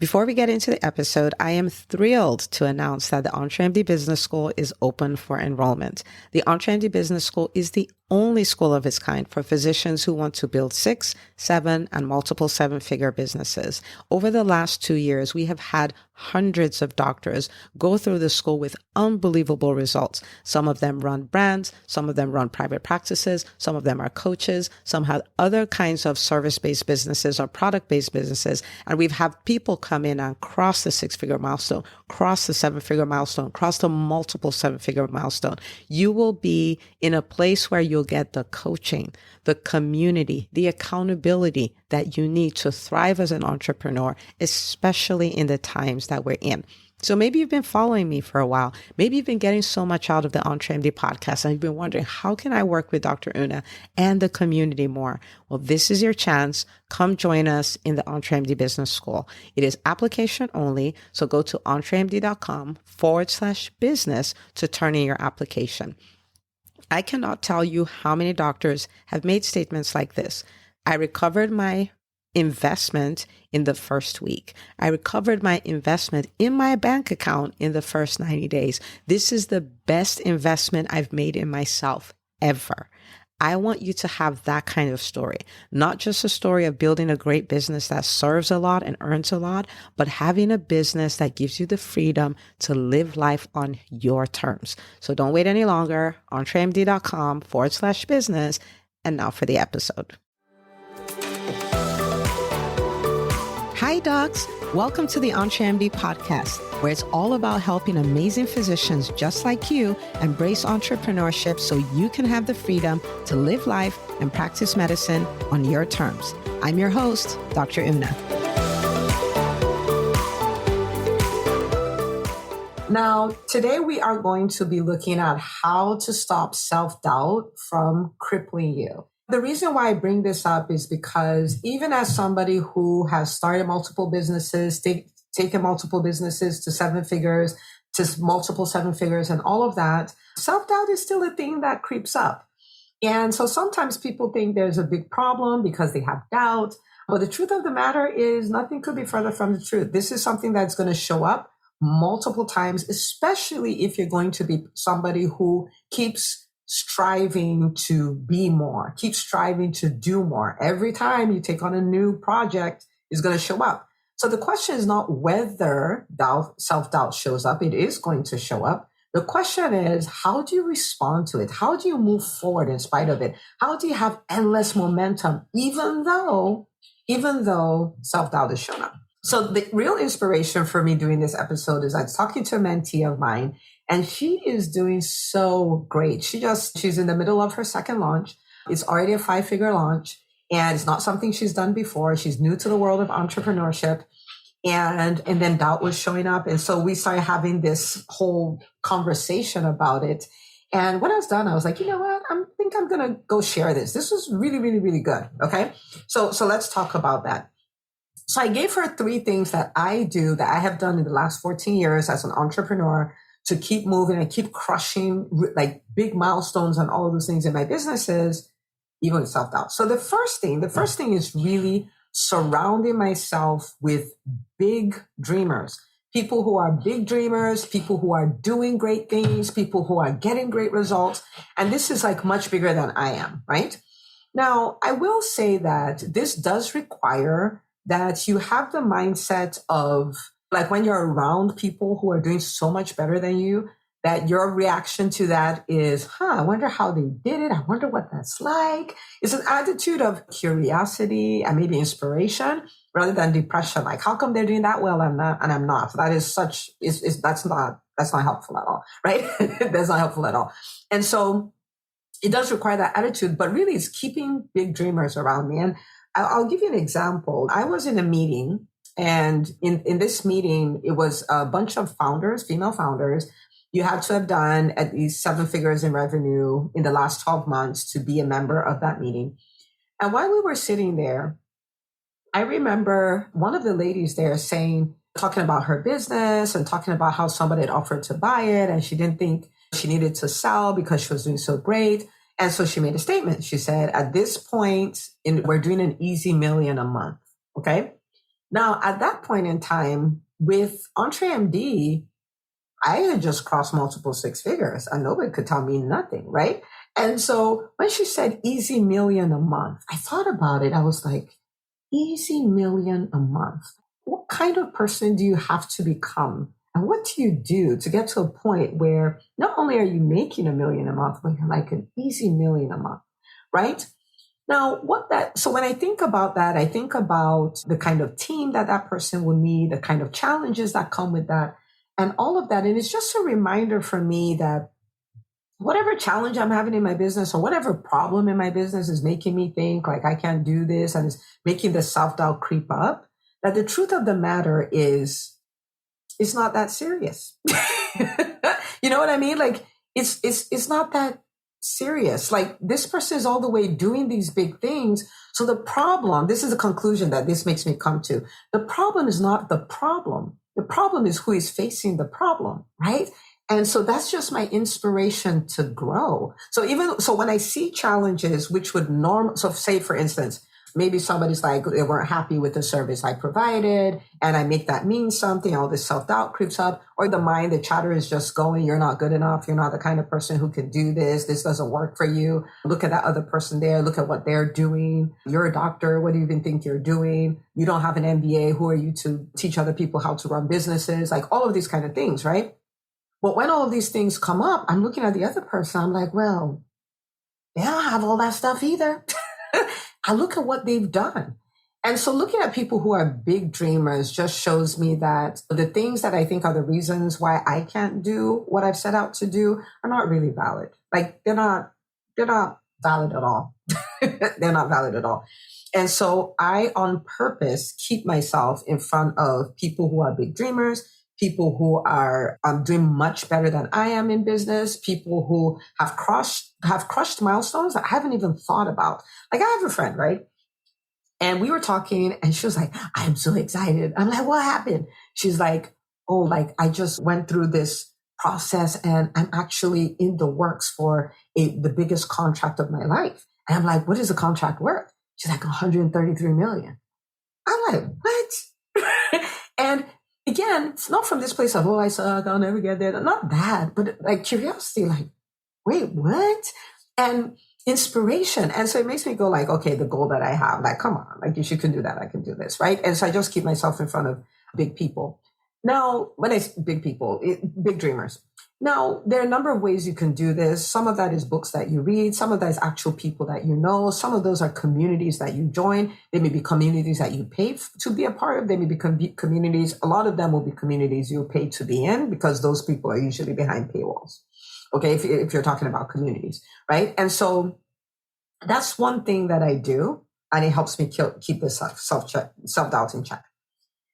Before we get into the episode, I am thrilled to announce that the EntryMD Business School is open for enrollment. The EntryMD Business School is the only school of its kind for physicians who want to build 6, 7, and multiple 7-figure businesses. Over the last 2 years, we have had hundreds of doctors go through the school with unbelievable results. Some of them run brands, some of them run private practices, some of them are coaches, some have other kinds of service-based businesses or product-based businesses. And we've had people come in and cross the 6-figure milestone, cross the 7-figure milestone, cross the multiple 7-figure milestone. You will be in a place where you'll get the coaching, the community, the accountability that you need to thrive as an entrepreneur, especially in the times that we're in. So maybe you've been following me for a while. Maybe you've been getting so much out of the EntryMD podcast and you've been wondering, how can I work with Dr. Una and the community more? Well, this is your chance. Come join us in the EntryMD Business School. It is application only. So go to entremd.com/business to turn in your application. I cannot tell you how many doctors have made statements like this. I recovered my investment in the first week. I recovered my investment in my bank account in the first 90 days. This is the best investment I've made in myself ever. I want you to have that kind of story, not just a story of building a great business that serves a lot and earns a lot, but having a business that gives you the freedom to live life on your terms. So don't wait any longer. entremd.com/business. And now for the episode. Hi, docs. Welcome to the EntryMD podcast, where it's all about helping amazing physicians just like you embrace entrepreneurship so you can have the freedom to live life and practice medicine on your terms. I'm your host, Dr. Una. Now, today we are going to be looking at how to stop self-doubt from crippling you. The reason why I bring this up is because even as somebody who has started multiple businesses, taken multiple businesses to 7 figures, to multiple 7 figures and all of that, self-doubt is still a thing that creeps up. And so sometimes people think there's a big problem because they have doubt. But the truth of the matter is nothing could be further from the truth. This is something that's going to show up multiple times, especially if you're going to be somebody who keeps striving to be more, keep striving to do more. Every time you take on a new project is going to show up. So the question is not whether self-doubt shows up. It is going to show up. The question is, how do you respond to it? How do you move forward in spite of it? How do you have endless momentum, even though self-doubt has shown up? So the real inspiration for me doing this episode is I was talking to a mentee of mine, and she is doing so great. She's in the middle of her second launch. It's already a 5-figure launch, and it's not something she's done before. She's new to the world of entrepreneurship, and then doubt was showing up. And so we started having this whole conversation about it. And when I was done, I was like, you know what? I think I'm going to go share this. This was really, really, really good. Okay. So let's talk about that. So I gave her 3 things that I do that I have done in the last 14 years as an entrepreneur to keep moving and keep crushing like big milestones and all of those things in my businesses, even with self-doubt. So the first thing is really surrounding myself with big dreamers, people who are big dreamers, people who are doing great things, people who are getting great results. And this is like much bigger than I am, right? Now, I will say that this does require that you have the mindset of, like, when you're around people who are doing so much better than you, that your reaction to that is, I wonder how they did it. I wonder what that's like. It's an attitude of curiosity and maybe inspiration rather than depression. Like, how come they're doing that well and I'm not? That is that's not helpful at all, right? That's not helpful at all. And so it does require that attitude, but really it's keeping big dreamers around me. And I'll give you an example. I was in a meeting, and in this meeting, it was a bunch of founders, female founders. You had to have done at least 7 figures in revenue in the last 12 months to be a member of that meeting. And while we were sitting there, I remember one of the ladies there talking about her business and talking about how somebody had offered to buy it, and she didn't think she needed to sell because she was doing so great. And so she made a statement. She said, at this point, we're doing an easy $1 million a month. Okay. Now, at that point in time, with EntryMD, I had just crossed multiple six figures and nobody could tell me nothing, right? And so when she said easy million a month, I thought about it. I was like, easy million a month. What kind of person do you have to become? And what do you do to get to a point where not only are you making a million a month, but you're like an easy million a month, right? Now, so when I think about that, I think about the kind of team that that person will need, the kind of challenges that come with that, and all of that. And it's just a reminder for me that whatever challenge I'm having in my business or whatever problem in my business is making me think like I can't do this and is making the self-doubt creep up, that the truth of the matter is it's not that serious. You know what I mean? Like it's not that serious. Like this person is all the way doing these big things. So the problem, this is a conclusion that this makes me come to. The problem is not the problem. The problem is who is facing the problem, right? And so that's just my inspiration to grow. So when I see challenges, which would so say for instance, maybe somebody's like, they weren't happy with the service I provided and I make that mean something, all this self-doubt creeps up, or the chatter is just going, you're not good enough. You're not the kind of person who can do this. This doesn't work for you. Look at that other person there. Look at what they're doing. You're a doctor. What do you even think you're doing? You don't have an MBA. Who are you to teach other people how to run businesses? Like all of these kind of things, right? But when all of these things come up, I'm looking at the other person. I'm like, well, they don't have all that stuff either. I look at what they've done. And so looking at people who are big dreamers just shows me that the things that I think are the reasons why I can't do what I've set out to do are not really valid. Like they're not valid at all. They're not valid at all. And so I, on purpose, keep myself in front of people who are big dreamers, people who are doing much better than I am in business, people who have crushed milestones that I haven't even thought about. Like I have a friend, right? And we were talking and she was like, I'm so excited. I'm like, what happened? She's like, oh, like I just went through this process and I'm actually in the works for the biggest contract of my life. And I'm like, what is the contract worth? She's like, 133 million. I'm like, what? And again, it's not from this place of, oh, I suck, I'll never get there. Not that, but like curiosity, like, wait, what? And inspiration. And so it makes me go like, okay, the goal that I have, like, come on, like if you can do that, I can do this, right? And so I just keep myself in front of big people. Now, when I say big people, big dreamers. Now, there are a number of ways you can do this. Some of that is books that you read. Some of that is actual people that you know. Some of those are communities that you join. They may be communities that you pay to be a part of. They may be communities. A lot of them will be communities you pay to be in because those people are usually behind paywalls. Okay, if you're talking about communities, right? And so that's one thing that I do, and it helps me keep the self-doubt in check.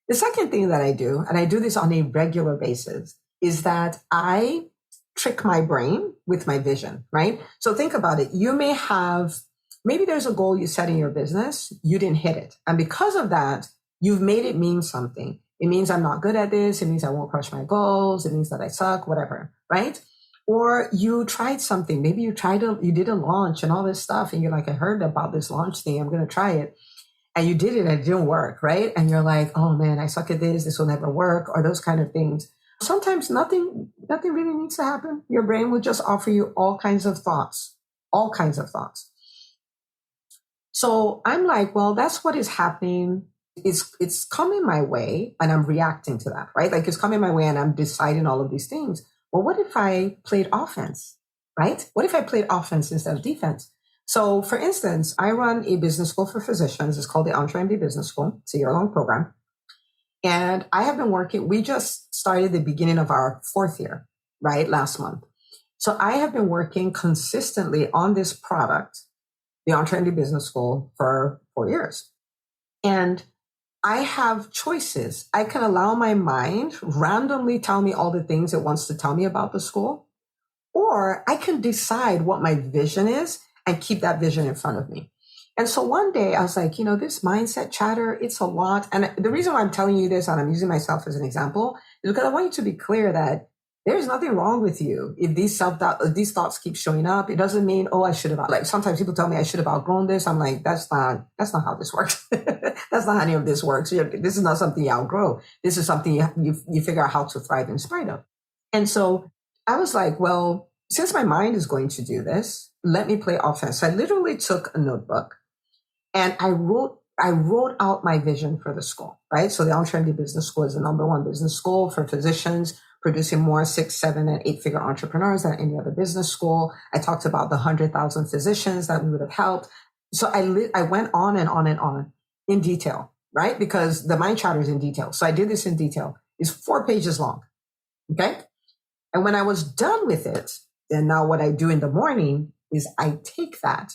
The second thing that I do, and I do this on a regular basis, is that I trick my brain with my vision, right? So think about it. You may have, maybe there's a goal you set in your business, you didn't hit it. And because of that, you've made it mean something. It means I'm not good at this. It means I won't crush my goals. It means that I suck, whatever, right? Or you tried something. Maybe you did a launch and all this stuff. And you're like, I heard about this launch thing. I'm going to try it. And you did it and it didn't work, right? And you're like, oh man, I suck at this. This will never work, or those kind of things. Sometimes nothing really needs to happen. Your brain will just offer you all kinds of thoughts. So I'm like, well, that's what is happening. It's coming my way and I'm reacting to that, right? Like it's coming my way and I'm deciding all of these things. Well, what if I played offense, right? What if I played offense instead of defense? So for instance, I run a business school for physicians. It's called the EntryMD Business School. It's a year-long program. And I have been working, we just started the beginning of our 4th year, right? Last month. So I have been working consistently on this product, the EntryMD Business School, for 4 years. And I have choices. I can allow my mind randomly tell me all the things it wants to tell me about the school, or I can decide what my vision is and keep that vision in front of me. And so one day I was like, this mindset chatter, it's a lot. And the reason why I'm telling you this, and I'm using myself as an example, is because I want you to be clear that There's nothing wrong with you. If these these thoughts keep showing up, it doesn't mean, oh, I should have, like sometimes people tell me I should have outgrown this. I'm like, that's not how this works. That's not how any of this works. This is not something you outgrow. This is something you figure out how to thrive in spite of. And so I was like, well, since my mind is going to do this, let me play offense. So I literally took a notebook and I wrote out my vision for the school, right? So the EntryMD Business School is the #1 business school for physicians, producing more 6, 7, and 8-figure entrepreneurs than any other business school. I talked about the 100,000 physicians that we would have helped. So I went on and on and on in detail, right? Because the mind chatter is in detail. So I did this in detail. It's 4 pages long, okay? And when I was done with it, then now what I do in the morning is I take that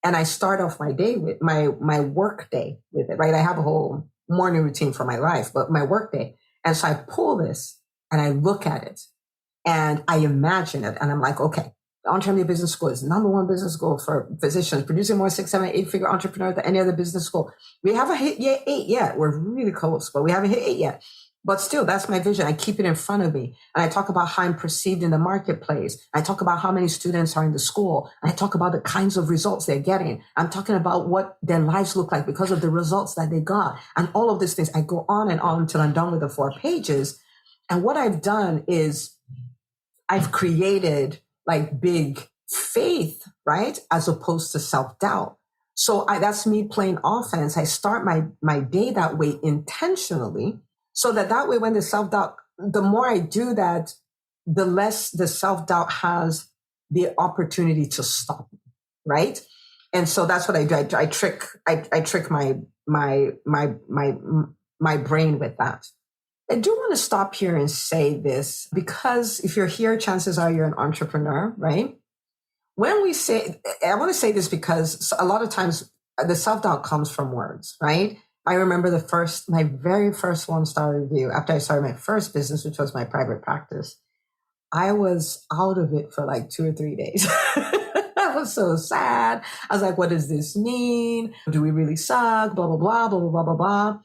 and I start off my day with my work day with it, right? I have a whole morning routine for my life, but my work day. And so I pull this and I look at it and I imagine it. And I'm like, okay, the EntryMD Business School is the #1 business school for physicians, producing more 6, 7, 8-figure entrepreneurs than any other business school. We haven't hit 8 yet. We're really close, but we haven't hit 8 yet. But still, that's my vision. I keep it in front of me. And I talk about how I'm perceived in the marketplace. I talk about how many students are in the school. And I talk about the kinds of results they're getting. I'm talking about what their lives look like because of the results that they got. And all of these things, I go on and on until I'm done with the 4 pages. And what I've done is I've created like big faith, right? As opposed to self-doubt. So that's me playing offense. I start my day that way intentionally. So that way, when the self-doubt, the more I do that, the less the self-doubt has the opportunity to stop me, right? And so that's what I do. I trick my brain with that. I do want to stop here and say this because if you're here, chances are you're an entrepreneur, right? When we say, I want to say this because a lot of times the self-doubt comes from words, right? I remember my very first 1-star review after I started my first business, which was my private practice. I was out of it for like 2 or 3 days. I was so sad. I was like, what does this mean? Do we really suck? Blah, blah, blah, blah, blah, blah, blah, blah.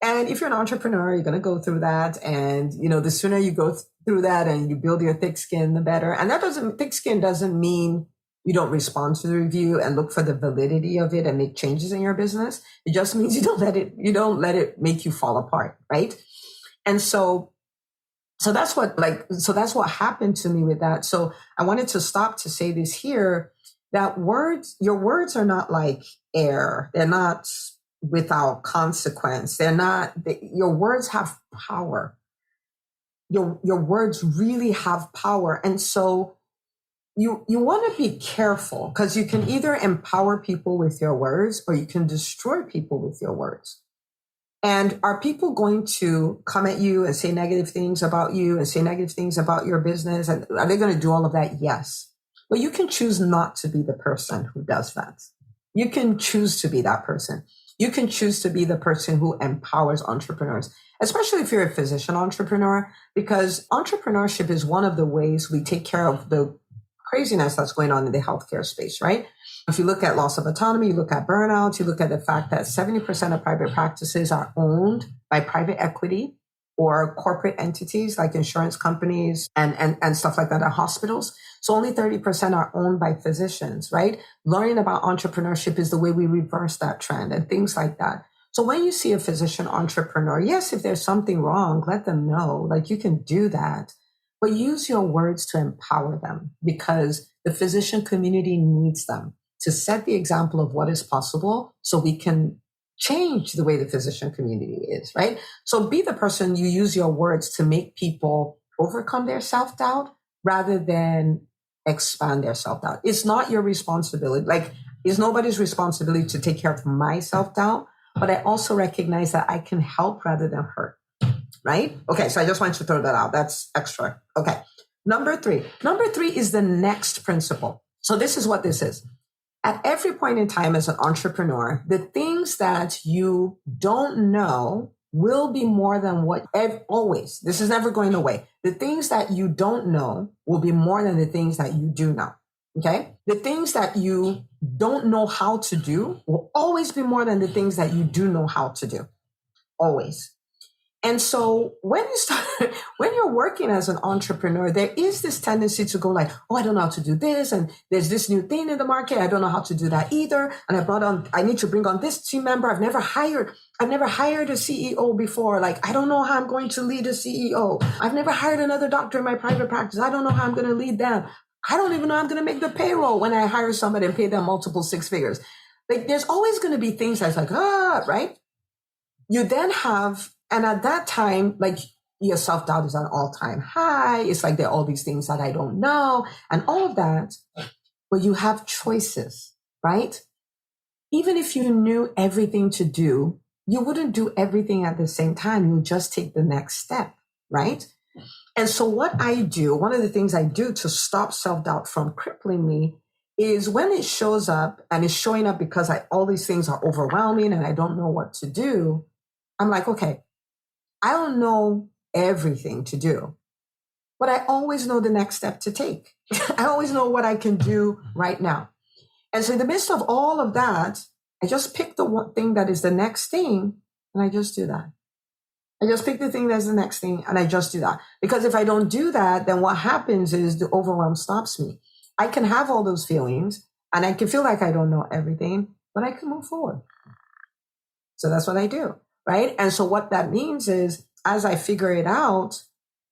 And if you're an entrepreneur, you're going to go through that. And, the sooner you go through that and you build your thick skin, the better. And thick skin doesn't mean you don't respond to the review and look for the validity of it and make changes in your business. It just means you don't let it make you fall apart, right? And so that's what happened to me with that. So I wanted to stop to say this here, that your words are not like air. They're not without consequence. Your words have power. Your words really have power. And so you want to be careful because you can either empower people with your words or you can destroy people with your words. And are people going to come at you and say negative things about you and say negative things about your business? And are they going to do all of that? Yes. But you can choose not to be the person who does that. You can choose to be that person. You can choose to be the person who empowers entrepreneurs, especially if you're a physician entrepreneur, because entrepreneurship is one of the ways we take care of the craziness that's going on in the healthcare space, right? If you look at loss of autonomy, you look at burnout, you look at the fact that 70% of private practices are owned by private equity or corporate entities like insurance companies and stuff like that at hospitals. So only 30% are owned by physicians, right? Learning about entrepreneurship is the way we reverse that trend and things like that. So when you see a physician entrepreneur, yes, if there's something wrong, let them know, like you can do that. But use your words to empower them because the physician community needs them to set the example of what is possible so we can change the way the physician community is, right? So be the person, you use your words to make people overcome their self-doubt rather than expand their self-doubt. It's not your responsibility. Like, it's nobody's responsibility to take care of my self-doubt, but I also recognize that I can help rather than hurt. Right? Okay, so I just wanted to throw that out. That's extra. Okay. Number 3. Number 3 is the next principle. So this is what this is. At every point in time as an entrepreneur, the things that you don't know will be more than always. This is never going away. The things that you don't know will be more than the things that you do know. Okay? The things that you don't know how to do will always be more than the things that you do know how to do. Always. And so when you start, when you're working as an entrepreneur, there is this tendency to go like, oh, I don't know how to do this. And there's this new thing in the market. I don't know how to do that either. And I need to bring on this team member. I've never hired a CEO before. Like, I don't know how I'm going to lead a CEO. I've never hired another doctor in my private practice. I don't know how I'm going to lead them. I don't even know how I'm going to make the payroll when I hire somebody and pay them multiple six figures. Like, there's always going to be things that's like, right? You then have, and at that time, like, your self-doubt is at an all-time high. It's like there are all these things that I don't know and all of that. But you have choices, right? Even if you knew everything to do, you wouldn't do everything at the same time. You just take the next step, right? And so what I do, one of the things I do to stop self-doubt from crippling me is when it shows up and it's showing up because all these things are overwhelming and I don't know what to do, I'm like, okay, I don't know everything to do, but I always know the next step to take. I always know what I can do right now. And so in the midst of all of that, I just pick the one thing that is the next thing and I just do that. I just pick the thing that's the next thing and I just do that. Because if I don't do that, then what happens is the overwhelm stops me. I can have all those feelings and I can feel like I don't know everything, but I can move forward. So that's what I do, right? And so what that means is as I figure it out,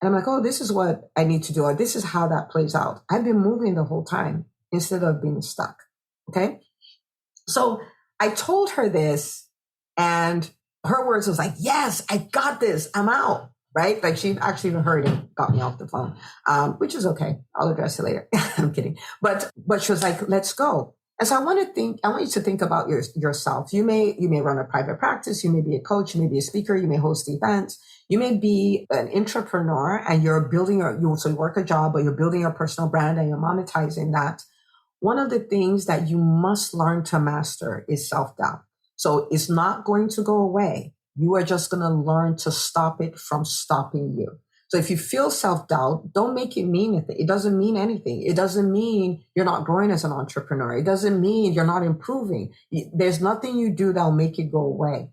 and I'm like, oh, this is what I need to do, or this is how that plays out. I've been moving the whole time instead of being stuck, okay? So I told her this and her words was like, yes, I got this. I'm out, right? Like she actually even heard it, got me off the phone, which is okay. I'll address it later. I'm kidding. But she was like, let's go. And so I want you to think about yourself. You may run a private practice. You may be a coach. You may be a speaker. You may host events. You may be an entrepreneur and you're building you work a job, but you're building a personal brand and you're monetizing that. One of the things that you must learn to master is self-doubt. So it's not going to go away. You are just going to learn to stop it from stopping you. So if you feel self-doubt, don't make it mean anything. It doesn't mean anything. It doesn't mean you're not growing as an entrepreneur. It doesn't mean you're not improving. There's nothing you do that'll make it go away,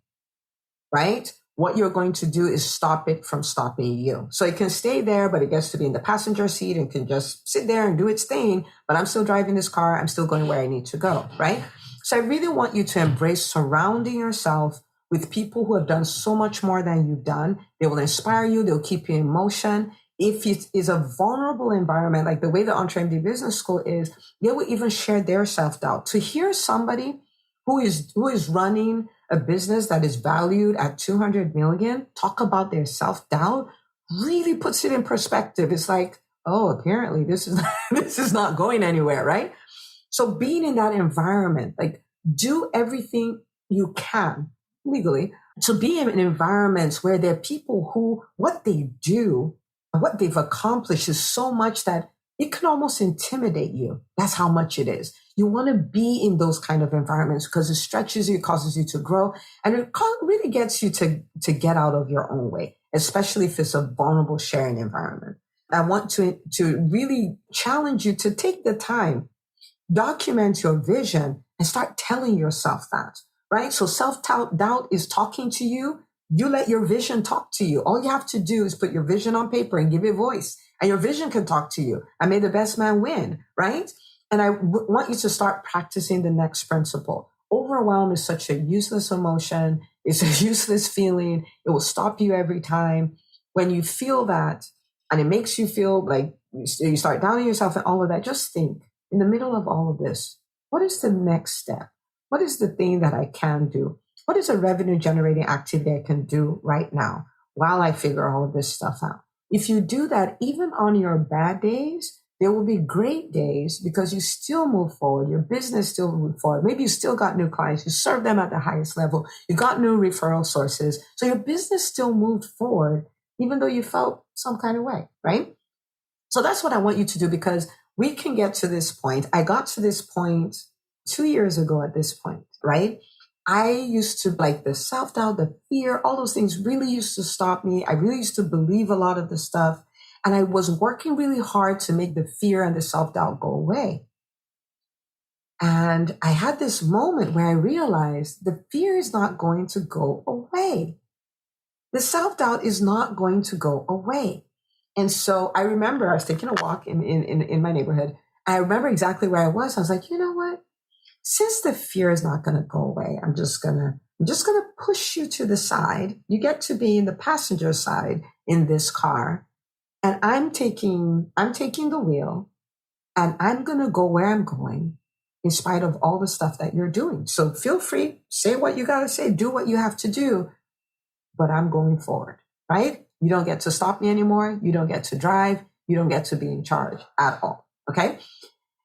right? What you're going to do is stop it from stopping you. So it can stay there, but it gets to be in the passenger seat and can just sit there and do its thing. But I'm still driving this car. I'm still going where I need to go, right? So I really want you to embrace surrounding yourself with people who have done so much more than you've done. They will inspire you. They'll keep you in motion. If it is a vulnerable environment, like the way the EntryMD Business School is, they will even share their self-doubt. To hear somebody who is running a business that is valued at 200 million talk about their self-doubt really puts it in perspective. It's like, oh, apparently this is not going anywhere, right? So being in that environment, like do everything you can legally to be in environments where there are people who what they do, what they've accomplished is so much that it can almost intimidate you. That's how much it is. You want to be in those kind of environments because it stretches you, causes you to grow, and it really gets you to get out of your own way, especially if it's a vulnerable sharing environment. I want to really challenge you to take the time, document your vision, and start telling yourself that, right? So self-doubt is talking to you. You let your vision talk to you. All you have to do is put your vision on paper and give it voice, and your vision can talk to you. And may the best man win, right? And I want you to start practicing the next principle. Overwhelm is such a useless emotion. It's a useless feeling. It will stop you every time. When you feel that and it makes you feel like you start doubting yourself and all of that, just think in the middle of all of this, what is the next step? What is the thing that I can do? What is a revenue generating activity I can do right now while I figure all of this stuff out? If you do that, even on your bad days, there will be great days because you still move forward. Your business still moves forward. Maybe you still got new clients. You serve them at the highest level. You got new referral sources. So your business still moved forward, even though you felt some kind of way, right? So that's what I want you to do because we can get to this point. I got to this point 2 years ago at this point, right? I used to like the self-doubt, the fear, all those things really used to stop me. I really used to believe a lot of the stuff. And I was working really hard to make the fear and the self-doubt go away. And I had this moment where I realized the fear is not going to go away. the self-doubt is not going to go away. And so I remember I was taking a walk in my neighborhood. I remember exactly where I was. I was like, you know what? Since the fear is not going to go away, I'm just going to push you to the side. You get to be in the passenger side in this car. And I'm taking the wheel, and I'm going to go where I'm going in spite of all the stuff that you're doing. So feel free, say what you got to say, do what you have to do, but I'm going forward, right? You don't get to stop me anymore. You don't get to drive. You don't get to be in charge at all. Okay.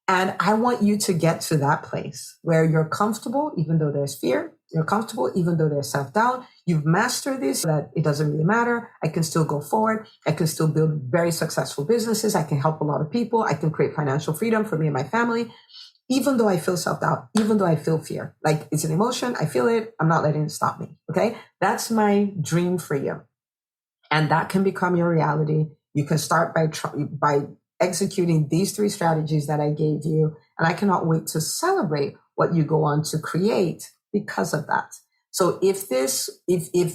And I want you to get to that place where you're comfortable, even though there's fear. You're comfortable, even though there's self-doubt. You've mastered this, that it doesn't really matter. I can still go forward. I can still build very successful businesses. I can help a lot of people. I can create financial freedom for me and my family, even though I feel self-doubt, even though I feel fear. Like, it's an emotion. I feel it. I'm not letting it stop me. Okay. That's my dream for you. And that can become your reality. You can start by executing these 3 strategies that I gave you. And I cannot wait to celebrate what you go on to create because of that. So if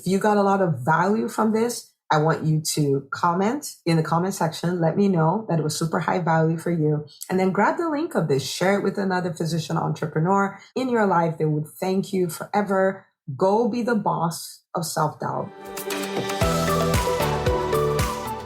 you got a lot of value from this, I want you to comment in the comment section. Let me know that it was super high value for you. And then grab the link of this, share it with another physician entrepreneur in your life. They would thank you forever. Go be the boss of self-doubt.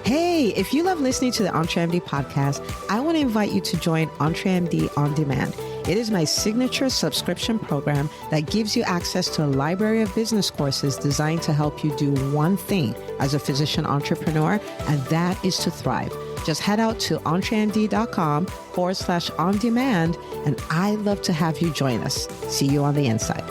Hey, if you love listening to the EntryMD podcast, I want to invite you to join EntryMD On Demand. It is my signature subscription program that gives you access to a library of business courses designed to help you do one thing as a physician entrepreneur, and that is to thrive. Just head out to EntryMD.com/on-demand, and I'd love to have you join us. See you on the inside.